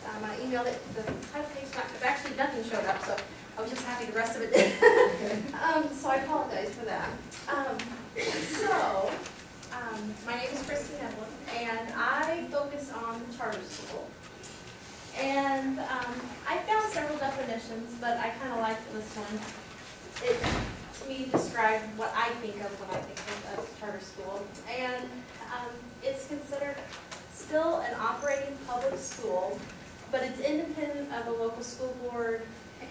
I emailed it, the title page, actually nothing showed up, so I was just happy the rest of it did. So I apologize for that. My name is Christine Evelyn, and I focus on the charter school. And I found several definitions, but I kind of liked this one. It, to me, described what I think of when I think of a charter school. And it's considered still an operating public school, but it's independent of a local school board,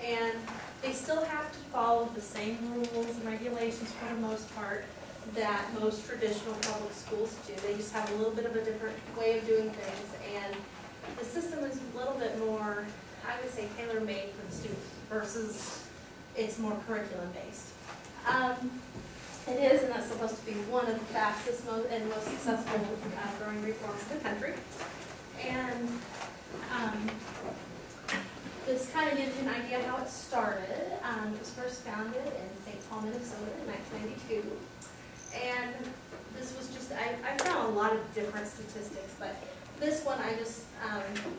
and they still have to follow the same rules and regulations for the most part that most traditional public schools do. They just have a little bit of a different way of doing things, and the system is a little bit more, I would say, tailor-made for the students versus it's more curriculum-based. It is, and that's supposed to be one of the fastest and most successful growing reforms in the country. And this kind of gives you an idea how it started. It was first founded in St. Paul, Minnesota in 1992. And this was just, I found a lot of different statistics, but this one I just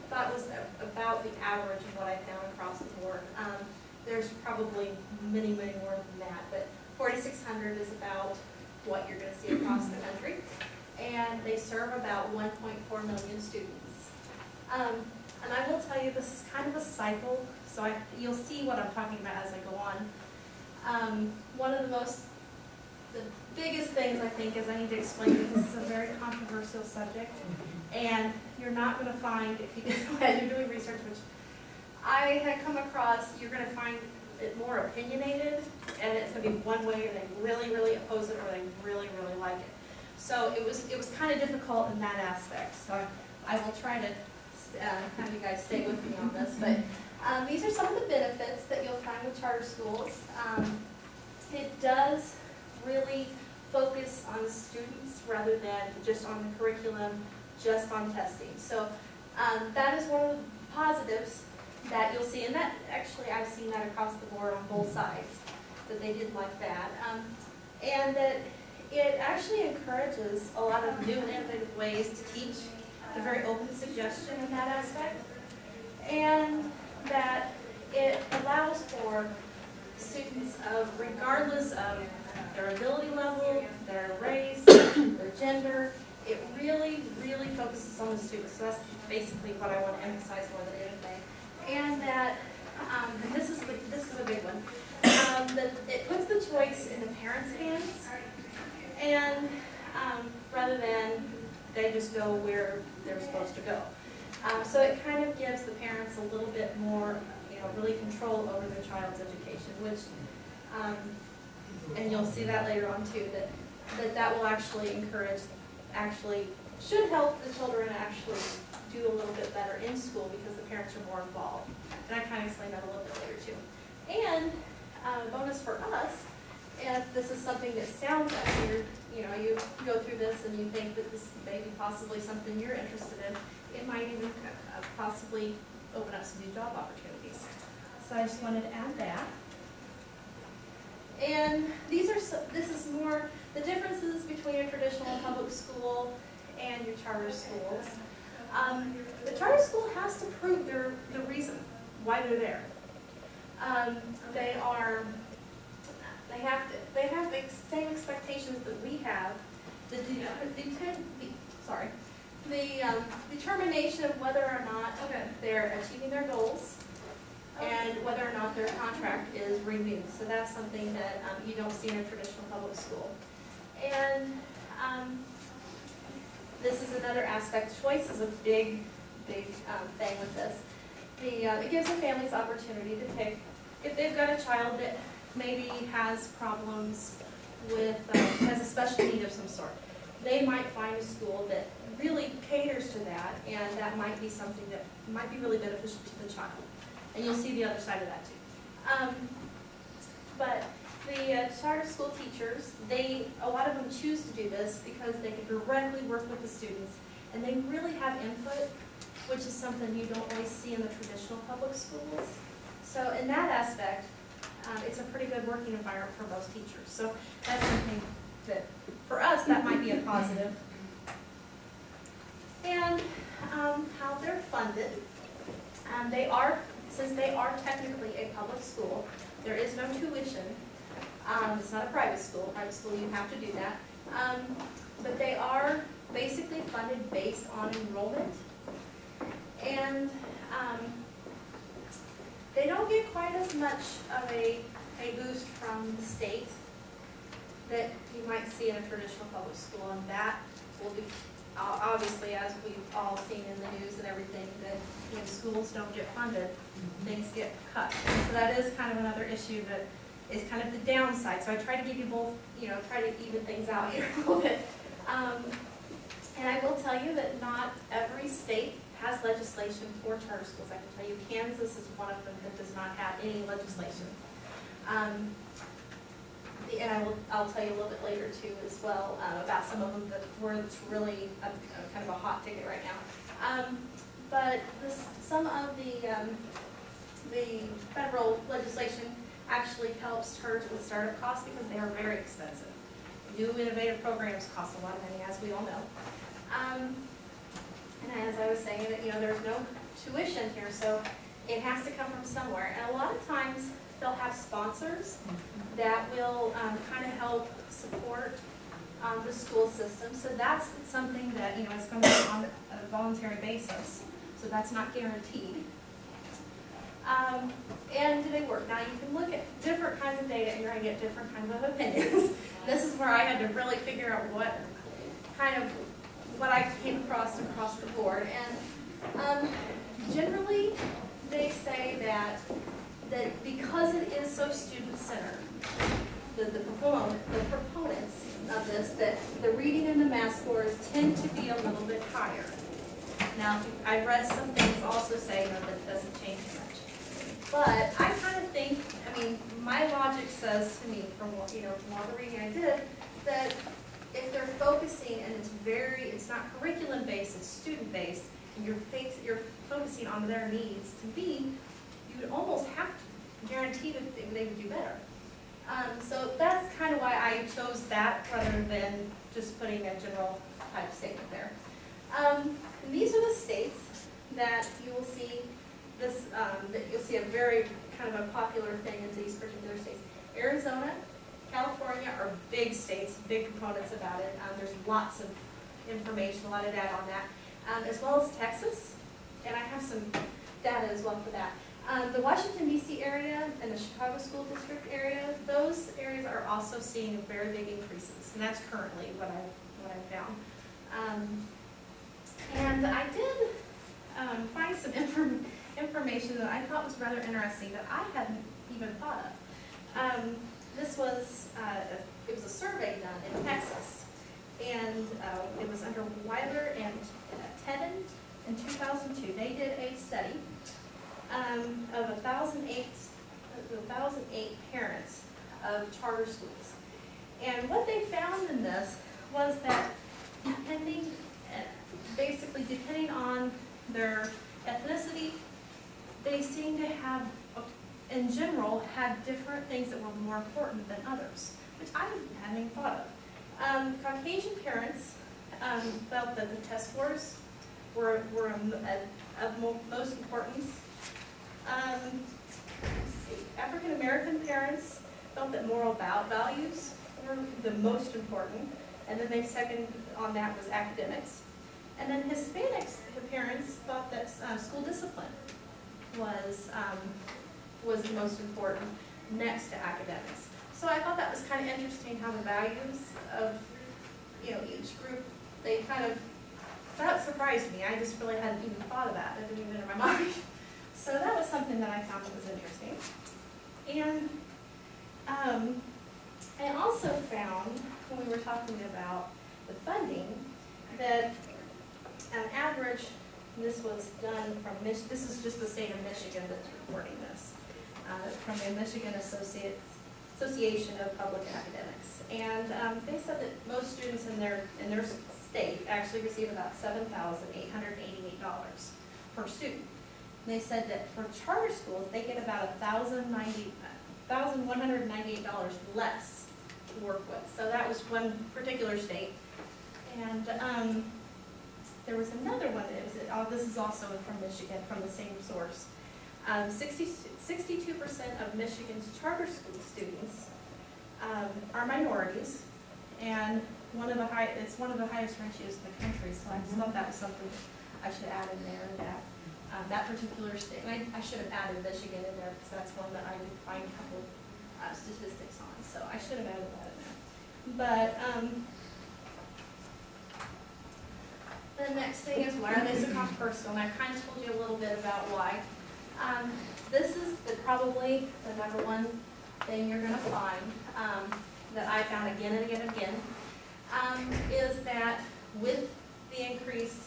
thought was about the average of what I found across the board. There's probably many, many more than that, but 4,600 is about what you're going to see across the country. And they serve about 1.4 million students. And I will tell you, this is kind of a cycle, so you'll see what I'm talking about as I go on. One of the biggest things I think is I need to explain that this is a very controversial subject, and you're not going to find, if you as you're doing research, which I had come across, you're going to find it more opinionated, and it's going to be one way, or they really, really oppose it, or they really, really like it. So it was kind of difficult in that aspect. So I will try to have you guys stay with me on this. But these are some of the benefits that you'll find with charter schools. It does really focus on students rather than just on the curriculum, just on testing. So that is one of the positives that you'll see, and that actually I've seen that across the board on both sides, that they did like that. And that it actually encourages a lot of new innovative ways to teach, a very open suggestion in that aspect, and that it allows for students of, regardless of their ability level, their race, their gender, it really, really focuses on the students. So that's basically what I want to emphasize more than anything. And that, and this is a big one, that it puts the choice in the parents' hands, and rather than they just go where they're supposed to go. So it kind of gives the parents a little bit more, really control over their child's education, which, and you'll see that later on too, that will actually encourage, should help the children actually do a little bit better in school because the parents are more involved. And I kind of explain that a little bit later too. And a bonus for us, if this is something that sounds like you go through this and you think that this may be possibly something you're interested in, it might even possibly open up some new job opportunities. So I just wanted to add that. And this is more the differences between a traditional public school and your charter schools. The charter school has to prove the reason why they're there. They have the same expectations that we have. The determination of whether or not they're achieving their goals and whether or not their contract is renewed. So that's something that you don't see in a traditional public school. And this is another aspect. Choice is a big thing with this. It gives the families opportunity to pick. If they've got a child that maybe has problems with, has a special need of some sort, they might find a school that really caters to that, and that might be something that might be really beneficial to the child. And you'll see the other side of that too. But the charter school teachers, a lot of them choose to do this because they can directly work with the students, and they really have input, which is something you don't always see in the traditional public schools. So in that aspect, it's a pretty good working environment for most teachers. So that's something that, for us, that might be a positive. And how they're funded. Since they are technically a public school, there is no tuition. It's not a private school. Private school, you have to do that. But they are basically funded based on enrollment. And they don't get quite as much of a boost from the state that you might see in a traditional public school, and that will be, obviously, as we've all seen in the news and everything, that when schools don't get funded, things get cut. So that is kind of another issue that is kind of the downside. So I try to give you both, try to even things out here a little bit. And I will tell you that not every state has legislation for charter schools. I can tell you Kansas is one of them that does not have any legislation. And I'll tell you a little bit later too as well about some of them that were really kind of a hot ticket right now. But some of the federal legislation actually helps charters with startup costs because they are very expensive. New innovative programs cost a lot of money, as we all know. And as I was saying, that there's no tuition here, so it has to come from somewhere. And a lot of times they'll have sponsors that will kind of help support the school system. So that's something that it's going to be on a voluntary basis. So that's not guaranteed. And do they work? Now you can look at different kinds of data and you're going to get different kinds of opinions. This is where I had to really figure out what I came across the board. And generally they say that because it is so student-centered, the proponents of this, that the reading and the math scores tend to be a little bit higher. Now, I've read some things also saying that it doesn't change much. But I kind of think, my logic says to me from all the reading I did, that if they're focusing, and it's not curriculum-based, it's student-based, and you're focusing on their needs to be, you would almost have to guarantee that they would do better. So that's kind of why I chose that rather than just putting a general type statement there. And these are the states that you will see this, that you'll see a very kind of a popular thing in these particular states. Arizona, California are big states, big components about it. There's lots of information, a lot of data on that, as well as Texas, and I have some data as well for that. The Washington, D.C. area and the Chicago School District area, those areas are also seeing very big increases, and that's currently what I found. And I did find some information that I thought was rather interesting that I hadn't even thought of. This was it was a survey done in Texas, and it was under Weiler and Tedden in 2002. They did a study of 1,008 parents of charter schools, and what they found in this was that basically depending on their ethnicity, they seem to have, in general, had different things that were more important than others, which I hadn't even thought of. Caucasian parents felt that the test scores were of most importance. African American parents felt that moral values were the most important, and then they second on that was academics. And then Hispanic parents thought that school discipline was the most important next to academics. So I thought that was kind of interesting how the values of each group, they that surprised me. I just really hadn't even thought of that. That didn't even enter my mind. So that was something that I found that was interesting. And I also found, when we were talking about the funding, that an average, this was done from, this is just the state of Michigan that's reporting this, from the Michigan Association of Public Academics. And they said that most students in their state actually receive about $7,888 per student. And they said that for charter schools, they get about $1,198 less to work with. So that was one particular state. And there was another one that was, this is also from Michigan, from the same source. 62% of Michigan's charter school students are minorities, and it's one of the highest ratios in the country. So I just thought that was something I should add in there. That particular state, and I should have added Michigan in there because that's one that I did find a couple statistics on. So I should have added that in there. But the next thing is, why are they so controversial? And I kind of told you a little bit about why. This is probably the number one thing you're going to find that I found again and again and again, is that with the increased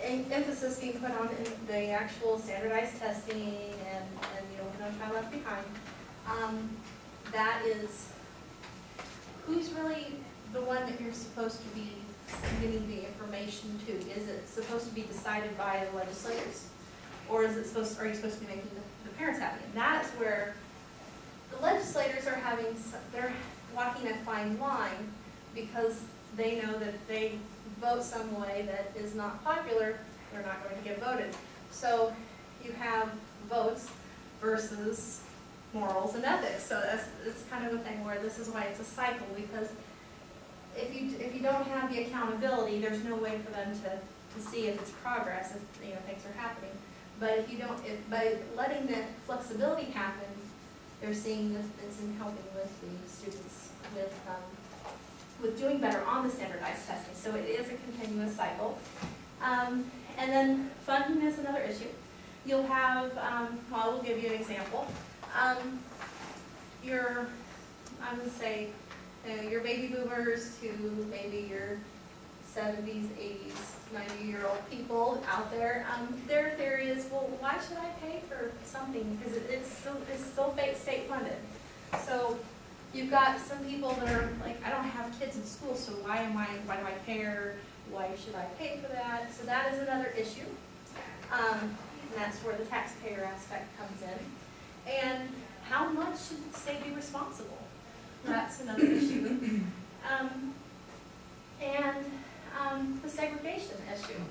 emphasis being put on in the actual standardized testing and No Child Left Behind, that is, who's really the one that you're supposed to be getting the information to? Is it supposed to be decided by the legislators? Or is it are you supposed to be making the parents happy? And that's where the legislators are they're walking a fine line, because they know that if they vote some way that is not popular, they're not going to get voted. So you have votes versus morals and ethics. So it's kind of a thing where this is why it's a cycle, because if you don't have the accountability, there's no way for them to see if it's progress, if things are happening. But if you don't, by letting the flexibility happen, they're seeing that it's in helping with the students with doing better on the standardized testing. So it is a continuous cycle. And then funding is another issue. You'll have, well, we'll give you an example. I would say, your baby boomers to maybe your 70s, 80s, 90-year-old people out there, their theory is, well, why should I pay for something? Because it's still state funded. So you've got some people that are like, I don't have kids in school, so why do I care? Why should I pay for that? So that is another issue. And that's where the taxpayer aspect comes in. And how much should the state be responsible? That's another issue. The segregation issue.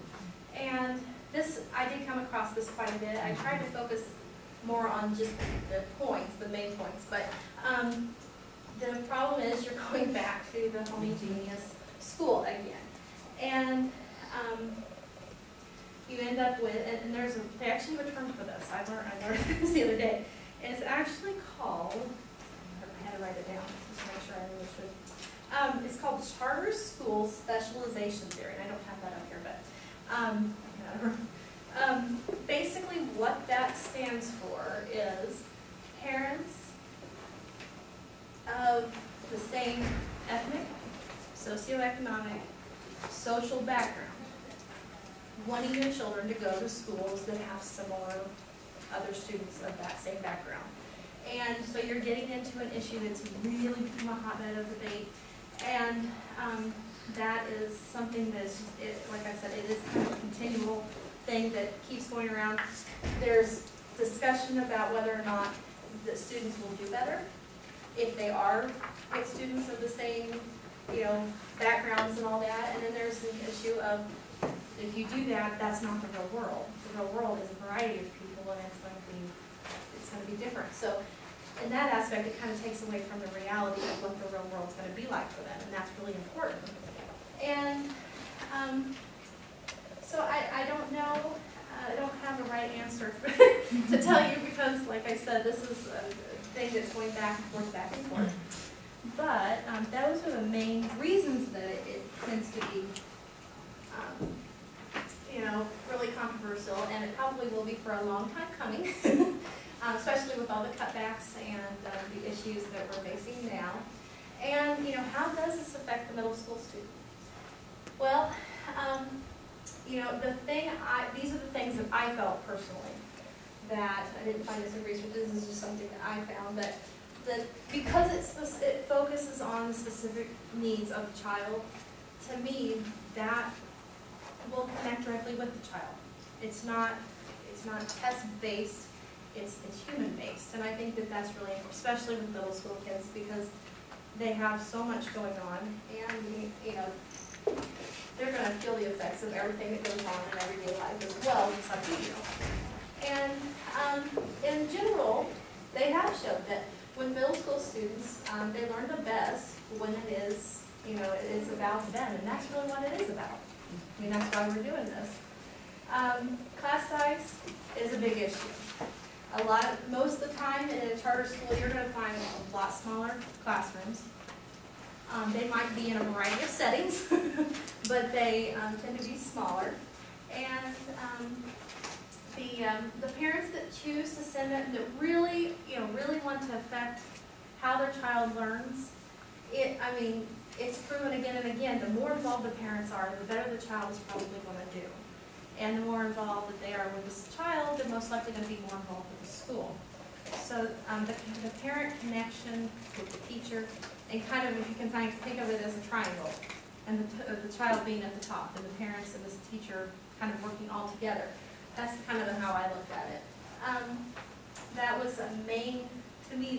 And this, I did come across this quite a bit. I tried to focus more on just the points, the main points. But the problem is you're going back to the homogeneous school again. And you end up with, and they actually have a term for this. I learned this the other day. And it's actually called, I had to write it down just to make sure I understood. It's called Charter School Specialization Theory, and I don't have that up here, but basically what that stands for is parents of the same ethnic, socioeconomic, social background wanting your children to go to schools that have similar other students of that same background. And so you're getting into an issue that's really become a hotbed of debate. And that is something that's, like I said, it is kind of a continual thing that keeps going around. There's discussion about whether or not the students will do better if they are with students of the same, backgrounds and all that. And then there's the issue of, if you do that, that's not the real world. The real world is a variety of people, and it's going to be different. So in that aspect, it kind of takes away from the reality of what the real world's going to be like for them, and that's really important. And so I don't know, I don't have a right answer to tell you, because, like I said, this is a thing that's going back and forth. But those are the main reasons that it tends to be, really controversial, and it probably will be for a long time coming, especially with all the cutbacks and the issues that we're facing now. And, how does this affect the middle school student? Well, these are the things that I felt personally that I didn't find this in research. This is just something that I found, that because it focuses on the specific needs of the child, to me, that will connect directly with the child. It's not test-based, it's human-based. And I think that that's really important, especially with middle school kids, because they have so much going on, and they're going to feel the effects aspects of everything that goes on in everyday life as well, just like we do. And in general, they have showed that when middle school students, they learn the best when it is, it is about them, and that's really what it is about. I mean, that's why we're doing this. Class size is a big issue. Most of the time in a charter school, you're going to find a lot smaller classrooms. They might be in a variety of settings, but they tend to be smaller. And the parents that choose to send them, that really, really want to affect how their child learns, it's proven again and again, the more involved the parents are, the better the child is probably going to do. And the more involved that they are with this child, they're most likely going to be more involved with the school. So the parent connection with the teacher, and kind of, if you can think of it as a triangle, and the child being at the top, and the parents and this teacher kind of working all together. That's kind of how I looked at it. That was to me,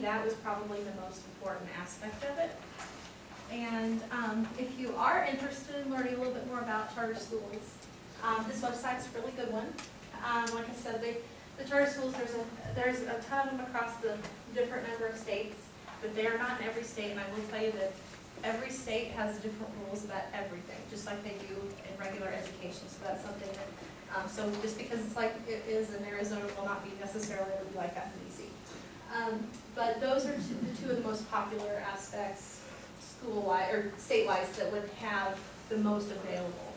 that was probably the most important aspect of it. And if you are interested in learning a little bit more about charter schools, this website's a really good one. Like I said, the charter schools, there's a ton of them across the different number of states, but they are not in every state, and I will tell you that every state has different rules about everything, just like they do in regular education. So that's something that, so just because it's like it is in Arizona will not be necessarily like that in DC. But those are the two of the most popular aspects school-wide or state-wise that would have the most available.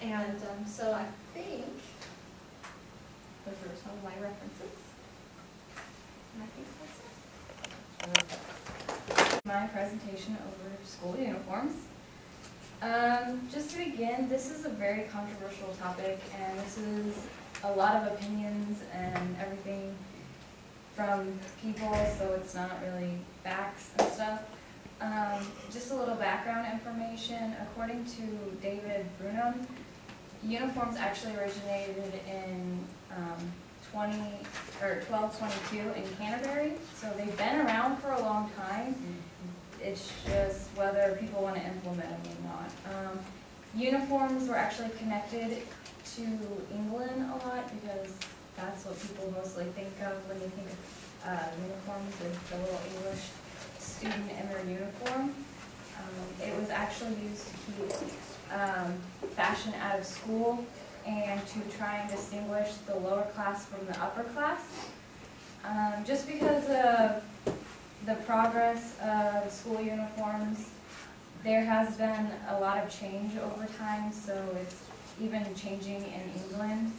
And so I think those are some of my references. And I think that's it. My presentation over school uniforms. Just to begin, this is a very controversial topic, and this is a lot of opinions and everything from people, so it's not really facts and stuff. Just a little background information. According to David Brunham, uniforms actually originated in 1222 in Canterbury, so they've been around for a long time. It's just whether people want to implement them or not. Uniforms were actually connected to England a lot because that's what people mostly think of when they think of uniforms, is the little English student in their uniform. It was actually used to keep fashion out of school and to try and distinguish the lower class from the upper class. Just because of the progress of school uniforms, there has been a lot of change over time, so it's even changing in England.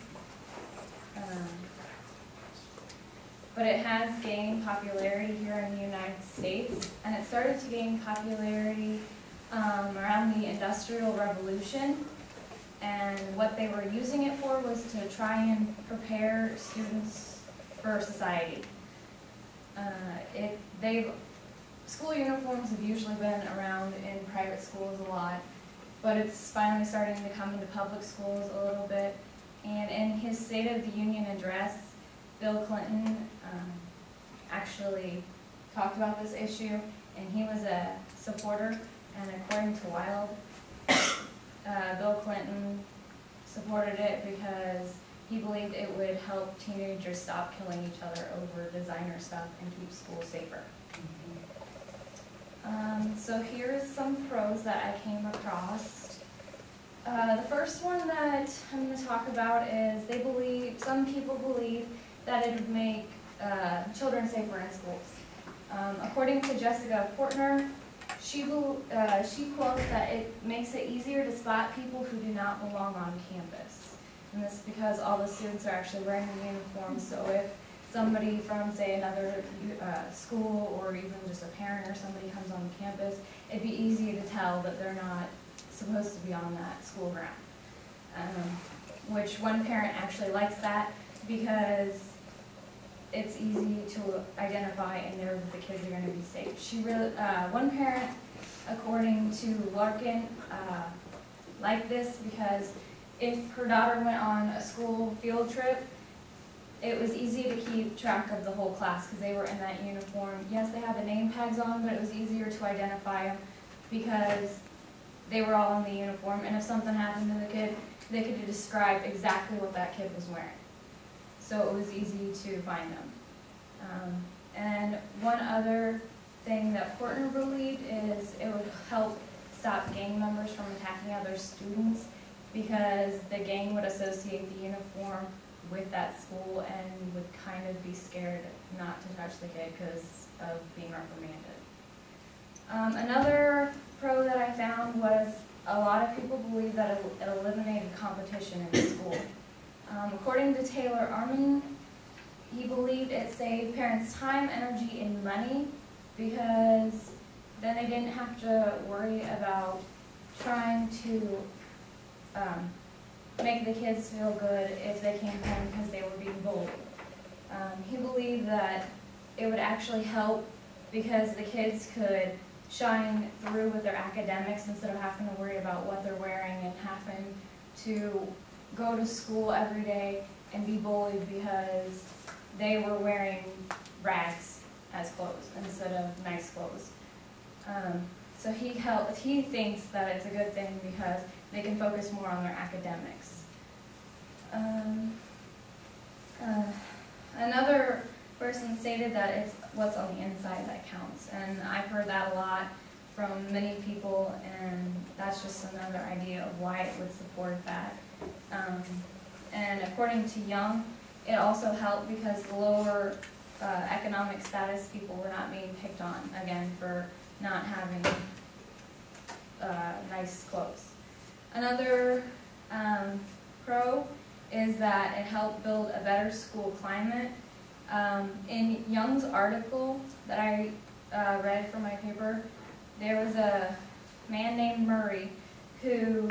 But it has gained popularity here in the United States, and it started to gain popularity around the Industrial Revolution. And what they were using it for was to try and prepare students for society. School uniforms have usually been around in private schools a lot, but it's finally starting to come into public schools a little bit. And in his State of the Union address, Bill Clinton actually talked about this issue, and he was a supporter. And according to Wild, Bill Clinton supported it because he believed it would help teenagers stop killing each other over designer stuff and keep schools safer. So here's some pros that I came across. The first one that I'm going to talk about is some people believe that it would make children safer in schools. According to Jessica Portner, she quotes that it makes it easier to spot people who do not belong on campus. And this is because all the students are actually wearing the uniforms, so if somebody from, say, another school or even just a parent or somebody comes on campus, it'd be easy to tell that they're not supposed to be on that school ground. Which one parent actually likes that because it's easy to identify and know that the kids are going to be safe. One parent, according to Larkin, liked this because if her daughter went on a school field trip, it was easy to keep track of the whole class because they were in that uniform. Yes, they had the name tags on, but it was easier to identify them because they were all in the uniform. And if something happened to the kid, they could describe exactly what that kid was wearing. So it was easy to find them. And one other thing that Portner believed is it would help stop gang members from attacking other students, because the gang would associate the uniform with that school and would kind of be scared not to touch the kid because of being reprimanded. Another pro that I found was a lot of people believe that it eliminated competition in school. According to Taylor Armin, he believed it saved parents time, energy, and money, because then they didn't have to worry about trying to make the kids feel good if they came home because they were being bullied. He believed that it would actually help because the kids could shine through with their academics instead of having to worry about what they're wearing and having to go to school every day and be bullied because they were wearing rags as clothes instead of nice clothes. So he thinks that it's a good thing because they can focus more on their academics. Another person stated that it's what's on the inside that counts, and I've heard that a lot from many people, and that's just another idea of why it would support that. And according to Young, it also helped because the lower economic status people were not being picked on, again, for not having nice clothes. Another pro is that it helped build a better school climate. In Young's article that I read for my paper, there was a man named Murray who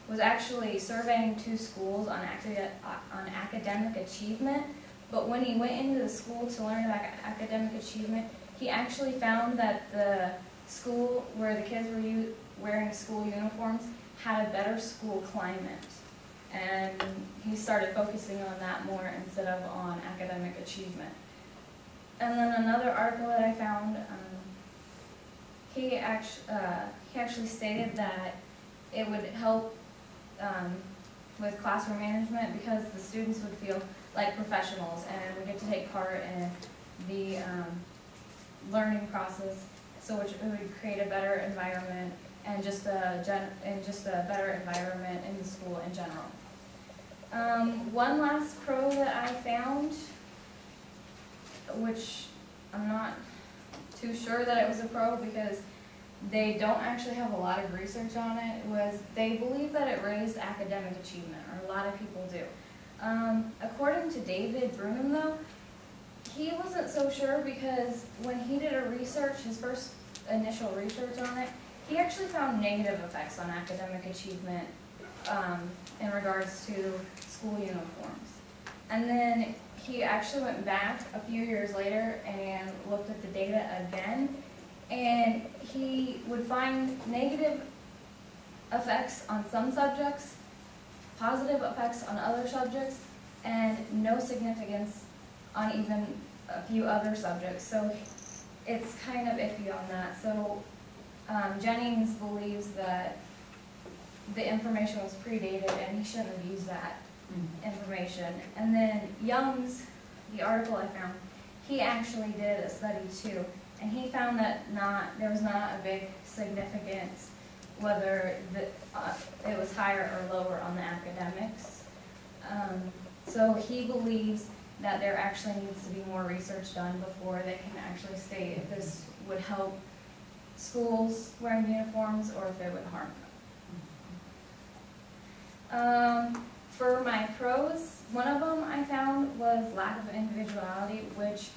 was actually surveying 2 schools on academic achievement, but when he went into the school to learn about academic achievement, he actually found that the school where the kids were wearing school uniforms had a better school climate. And he started focusing on that more instead of on academic achievement. And then another article that I found, he actually stated that it would help with classroom management because the students would feel like professionals and would get to take part in the learning process, so which it would create a better environment and just a better environment in the school in general. One last pro that I found, which I'm not too sure that it was a pro because they don't actually have a lot of research on it, was they believe that it raised academic achievement, or a lot of people do. According to David Brunham, though, he wasn't so sure because when he did his first initial research on it, he actually found negative effects on academic achievement in regards to school uniforms. And then he actually went back a few years later and looked at the data again, and he would find negative effects on some subjects, positive effects on other subjects, and no significance on even a few other subjects. So it's kind of iffy on that. So Jennings believes that the information was predated and he shouldn't have used that information. And then Young's, the article I found, he actually did a study too, and he found that there was not a big significance whether it was higher or lower on the academics. So he believes that there actually needs to be more research done before they can actually state if this would help schools wearing uniforms or if it would harm them. For my pros, one of them I found was lack of individuality, which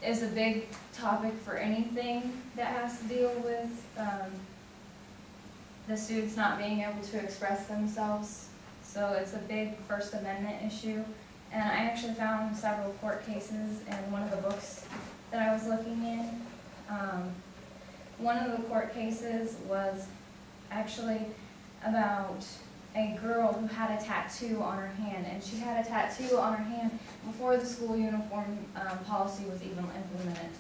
is a big topic for anything that has to deal with the students not being able to express themselves. So it's a big First Amendment issue. And I actually found several court cases in one of the books that I was looking in. One of the court cases was actually about a girl who had a tattoo on her hand, and she had a tattoo on her hand before the school uniform policy was even implemented.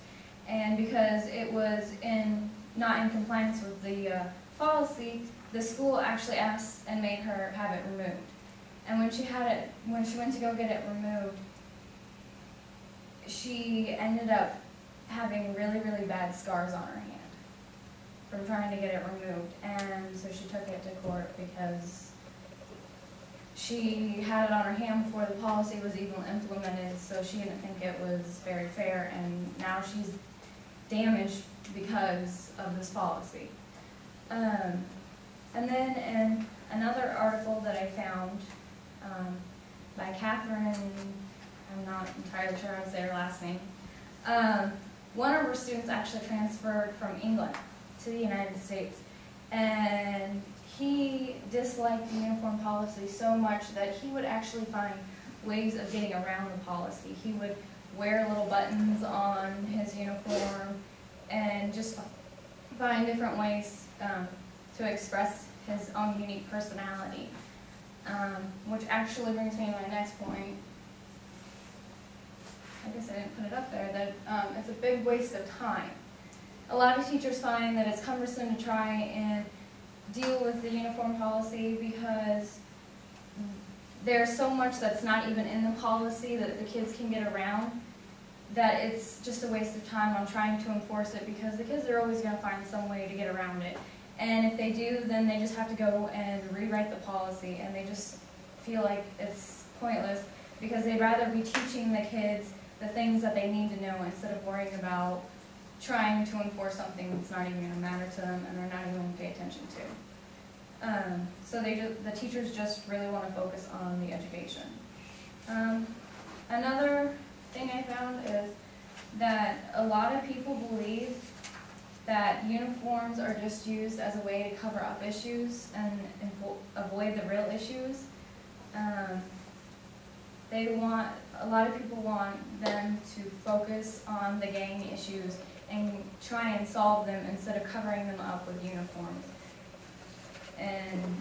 And because it was in not in compliance with the policy, the school actually asked and made her have it removed. And when she went to go get it removed, she ended up having really, really bad scars on her hand from trying to get it removed. And so she took it to court because she had it on her hand before the policy was even implemented, so she didn't think it was very fair, and now she's damaged because of this policy. And then in another article that I found by Catherine, I'm not entirely sure how to say her last name, one of her students actually transferred from England to the United States, and he disliked the uniform policy so much that he would actually find ways of getting around the policy. He would wear little buttons on his uniform and just find different ways to express his own unique personality. Which actually brings me to my next point. I guess I didn't put it up there, that it's a big waste of time. A lot of teachers find that it's cumbersome to try and deal with the uniform policy because there's so much that's not even in the policy that the kids can get around, that it's just a waste of time on trying to enforce it, because the kids are always going to find some way to get around it. And if they do, then they just have to go and rewrite the policy, and they just feel like it's pointless because they'd rather be teaching the kids the things that they need to know instead of worrying about trying to enforce something that's not even going to matter to them and they're not even going to pay attention to. So the teachers just really want to focus on the education. Another thing I found is that a lot of people believe that uniforms are just used as a way to cover up issues and avoid the real issues. A lot of people want them to focus on the gang issues and try and solve them instead of covering them up with uniforms and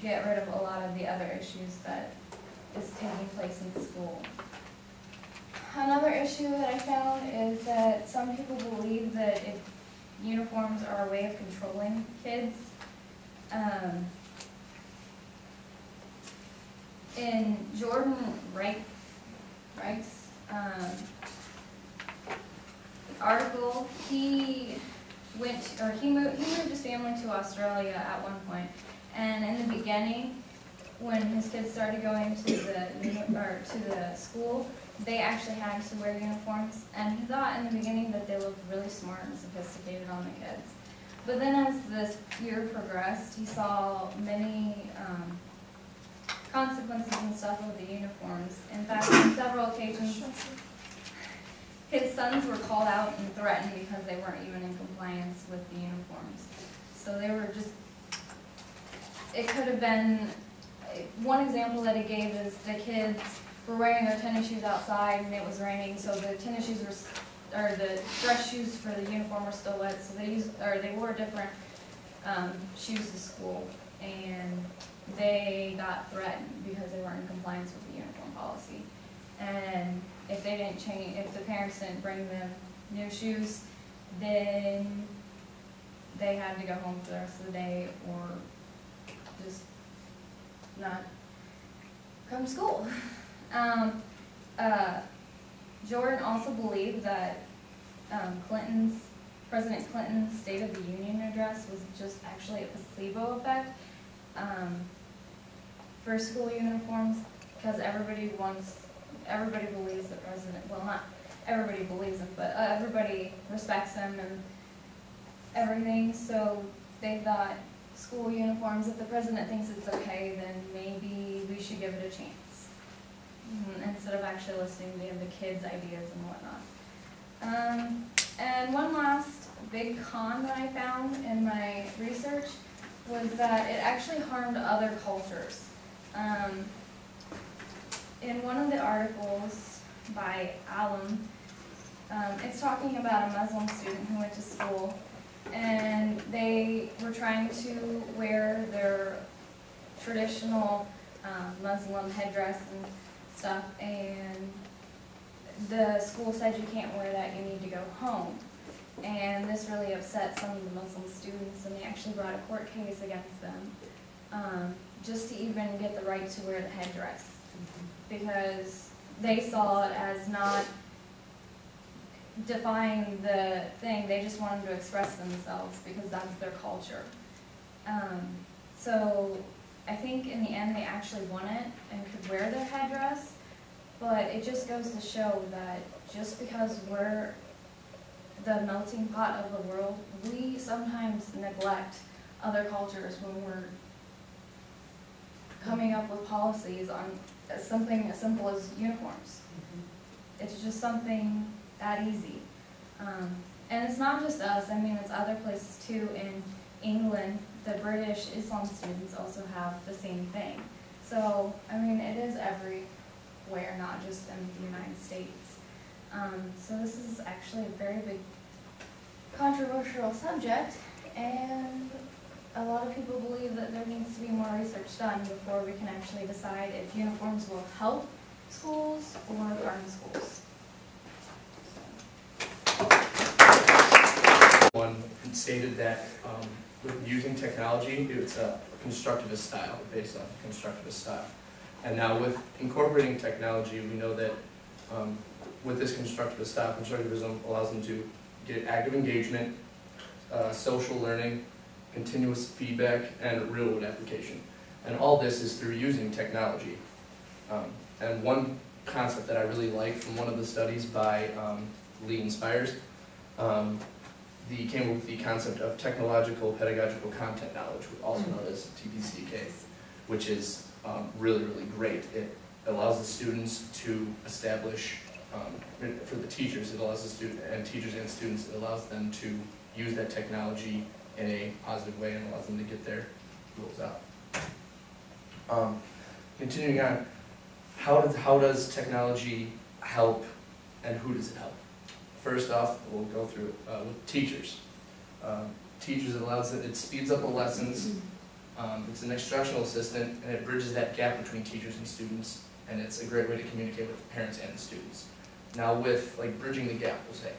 get rid of a lot of the other issues that is taking place in school. Another issue that I found is that some people believe that uniforms are a way of controlling kids. In Jordan Reich's article, he moved his family to Australia at one point, and in the beginning, when his kids started going to the school, they actually had to wear uniforms, and he thought in the beginning that they looked really smart and sophisticated on the kids. But then as this year progressed, he saw many consequences and stuff of the uniforms. In fact, on several occasions, his sons were called out and threatened because they weren't even in compliance with the uniforms. So they were just, it could have been, one example that he gave is the kids were wearing their tennis shoes outside and it was raining, so the tennis shoes were, or the dress shoes for the uniform were still wet, so they wore different shoes to school, and they got threatened because they weren't in compliance with the uniform policy. And if they didn't change, if the parents didn't bring them new shoes, then they had to go home for the rest of the day or just not come to school. Jordan also believed that President Clinton's State of the Union address was just actually a placebo effect for school uniforms, because everybody believes the president, well, not everybody believes him, but everybody respects him and everything, so they thought school uniforms, if the president thinks it's okay, then maybe we should give it a chance, instead of actually listening to the kids' ideas and whatnot. And one last big con that I found in my research was that it actually harmed other cultures. In one of the articles by Alam, it's talking about a Muslim student who went to school, and they were trying to wear their traditional Muslim headdress and stuff, and the school said, you can't wear that, you need to go home. and this really upset some of the Muslim students, and they actually brought a court case against them, just to even get the right to wear the headdress, because they saw it as not defying the thing. They just wanted to express themselves because that's their culture. So I think in the end they actually won it and could wear their headdress, but it just goes to show that just because we're the melting pot of the world, we sometimes neglect other cultures when we're coming up with policies on something as simple as uniforms. It's just something that easy. And it's not just us, I mean, it's other places too. In England, the British Islam students also have the same thing. So, I mean, it is everywhere, not just in the United States. So this is actually a very big controversial subject, and a lot of people believe that there needs to be more research done before we can actually decide if uniforms will help schools or harm schools. One stated that with using technology, it's a constructivist style, based on constructivist style. And now with incorporating technology, we know that with this constructivist style, constructivism allows them to get active engagement, social learning, continuous feedback, and real-world application. And all this is through using technology. And one concept that I really like from one of the studies by Lee Inspires, came up with the concept of technological pedagogical content knowledge, also known as TPCK, which is really, really great. It allows the students to establish, for the teachers, it allows the teachers and students, it allows them to use that technology in a positive way and allows them to get their goals out. Continuing on, how does technology help and who does it help? First off, we'll go through it with teachers. Teachers, it speeds up the lessons. It's an instructional assistant, and it bridges that gap between teachers and students, and it's a great way to communicate with parents and the students. Now with bridging the gap, we'll say.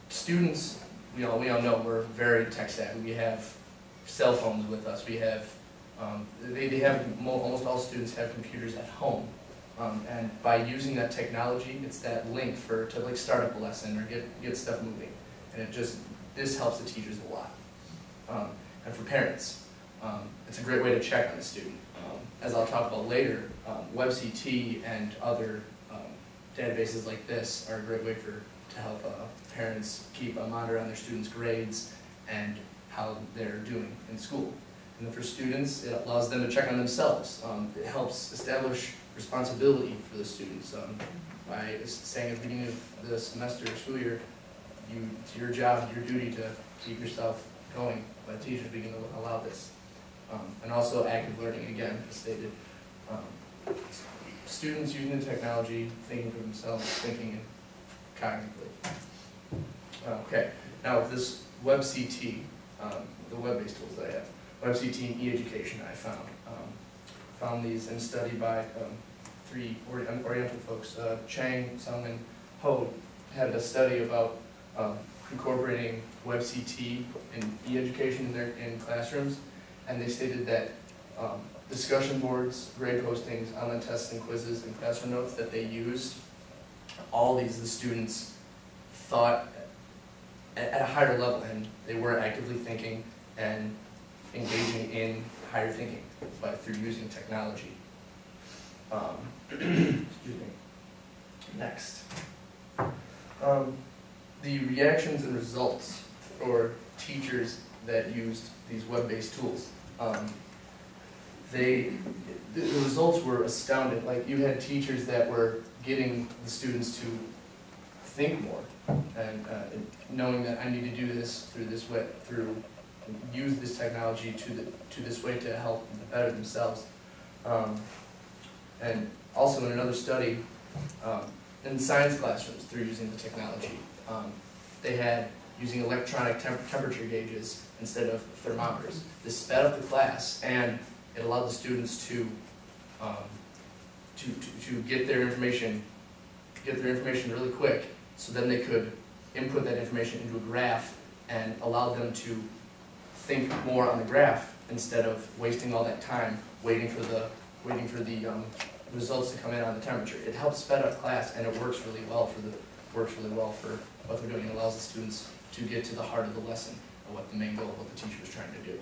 Students, we all know we're very tech savvy. We have cell phones with us. We have, almost all students have computers at home. And by using that technology, it's that link to start up a lesson or get stuff moving. And this helps the teachers a lot. And for parents, it's a great way to check on the student. As I'll talk about later, WebCT and other databases like this are a great way to help parents keep a monitor on their students' grades and how they're doing in school. And then for students, it allows them to check on themselves. It helps establish responsibility for the students by saying at the beginning of the semester or school year, it's your job, your duty to keep yourself going. By teachers begin to allow this. And also active learning, again, as stated. Students using the technology, thinking for themselves, thinking cognitively. Okay, now with this WebCT, the web-based tools that I have, WebCT and e-education I found these in a study by three Oriental folks. Chang, Sung, and Ho had a study about incorporating WebCT and e-education in classrooms, and they stated that discussion boards, grade postings, online tests and quizzes, and classroom notes that they used, all these the students thought at a higher level, and they were actively thinking and engaging in higher thinking through using technology. Excuse me. Next. The reactions and results for teachers that used these web-based tools. The results were astounding. You had teachers that were getting the students to think more and knowing that I need to do this through this way, use this technology to this way to help better themselves. And also in another study, in science classrooms through using the technology, they had using electronic temperature gauges instead of thermometers. This sped up the class, and it allowed the students to get their information really quick, so then they could input that information into a graph and allowed them to think more on the graph instead of wasting all that time waiting for the results to come in on the temperature. It helps sped up class, and it works really well for what they're doing. It allows the students to get to the heart of the lesson of what the main goal of what the teacher was trying to do.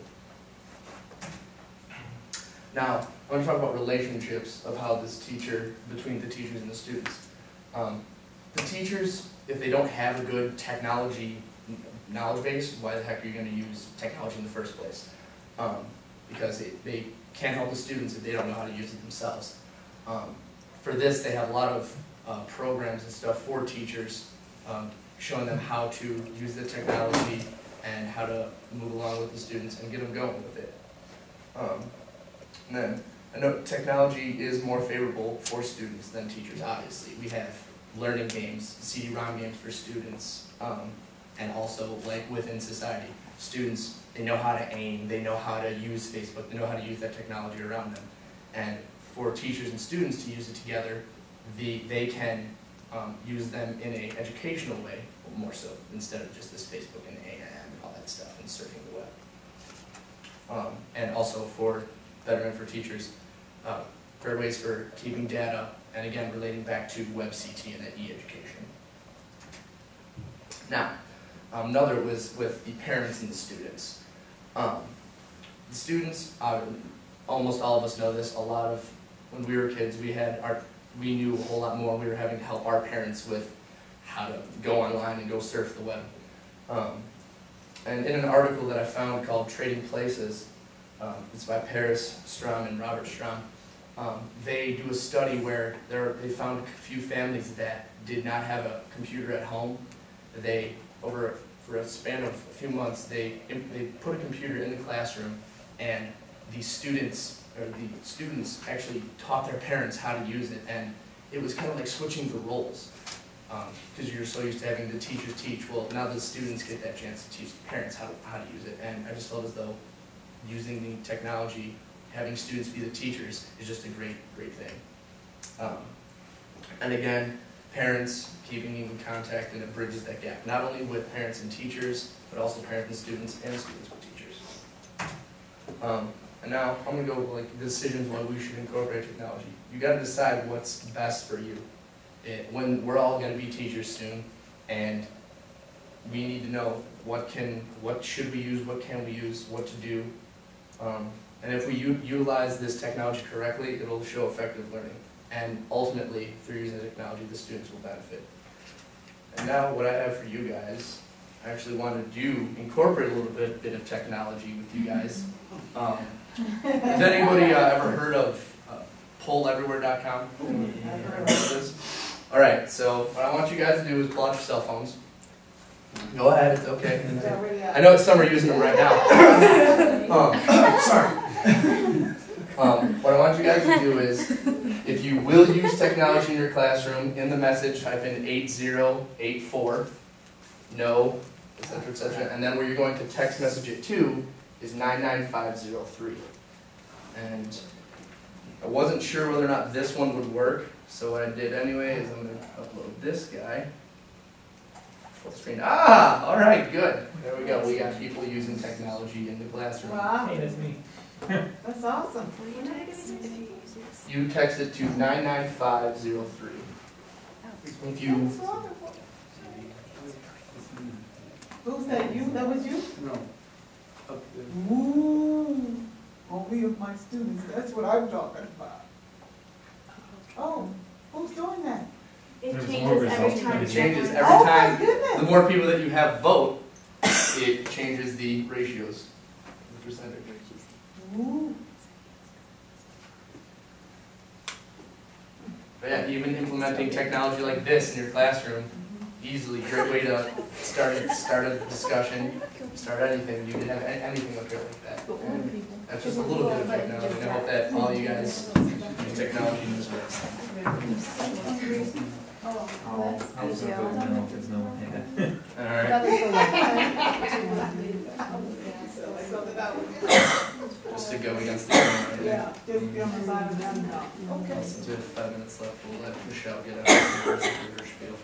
Now, I want to talk about relationships of how between the teachers and the students. The teachers, if they don't have a good technology knowledge base, why the heck are you going to use technology in the first place? Because they can't help the students if they don't know how to use it themselves. For this, they have a lot of programs and stuff for teachers, showing them how to use the technology and how to move along with the students and get them going with it. And then, I know technology is more favorable for students than teachers, obviously. We have learning games, CD-ROM games for students, and also, like, within society. Students, they know how to aim, they know how to use Facebook, they know how to use that technology around them. And for teachers and students to use it together, they can use them in an educational way, more so, instead of just this Facebook and AIM and all that stuff and surfing the web. And also better and for teachers, great ways for keeping data, and again, relating back to WebCT and that e-education. Now, another was with the parents and the students. The students, almost all of us know this, when we were kids, we knew a whole lot more. We were having to help our parents with how to go online and go surf the web. And in an article that I found called Trading Places, it's by Paris Strom and Robert Strom, they do a study where they found a few families that did not have a computer at home. For a span of a few months, they put a computer in the classroom, and the students actually taught their parents how to use it, and it was kind of like switching the roles, because you're so used to having the teachers teach. Well, now the students get that chance to teach the parents how to use it, and I just felt as though using the technology, having students be the teachers, is just a great thing. And again, parents keeping in contact, and it bridges that gap, not only with parents and teachers, but also parents and students with teachers. And now I'm going to go with like decisions why we should incorporate technology. You got to decide what's best for you. When we're all going to be teachers soon, and we need to know what should we use, what can we use, what to do. And if we utilize this technology correctly, it'll show effective learning. And ultimately, through using the technology, the students will benefit. And now what I have for you guys, I actually wanted to incorporate a little bit of technology with you guys. Has anybody ever heard of polleverywhere.com? All right, so what I want you guys to do is pull out your cell phones. Go ahead, it's okay. I know some are using them right now. Sorry. What I want you guys to do is, if you will use technology in your classroom, in the message type in 8084, no, etc., and then where you're going to text message it to is 99503. And I wasn't sure whether or not this one would work, so what I did anyway is I'm going to upload this guy. Full screen. Ah, all right, good. There we go. We got people using technology in the classroom. Wow. Hey, that's me. That's awesome. You text it to 99503. If you That's wonderful. Who's that? You? That was you? No. Up there. Ooh, only of my students. That's what I'm talking about. Oh, who's doing that? It There's changes more every results. time. It changes someone- every Oh, time. my goodness. The more people that you have vote, it changes the ratios, the percentage. Ooh. But yeah, even implementing technology like this in your classroom, easily, great way to start a discussion, start anything. You can have anything up there like that. And that's just a little bit of technology, and I hope that all you guys use technology in this way. Oh, I was gonna put no, because no one had. All right, just to go against the grain. Yeah, just be on the side of them now. Okay. Since we have 5 minutes left, we'll let Michelle get out of her spiel.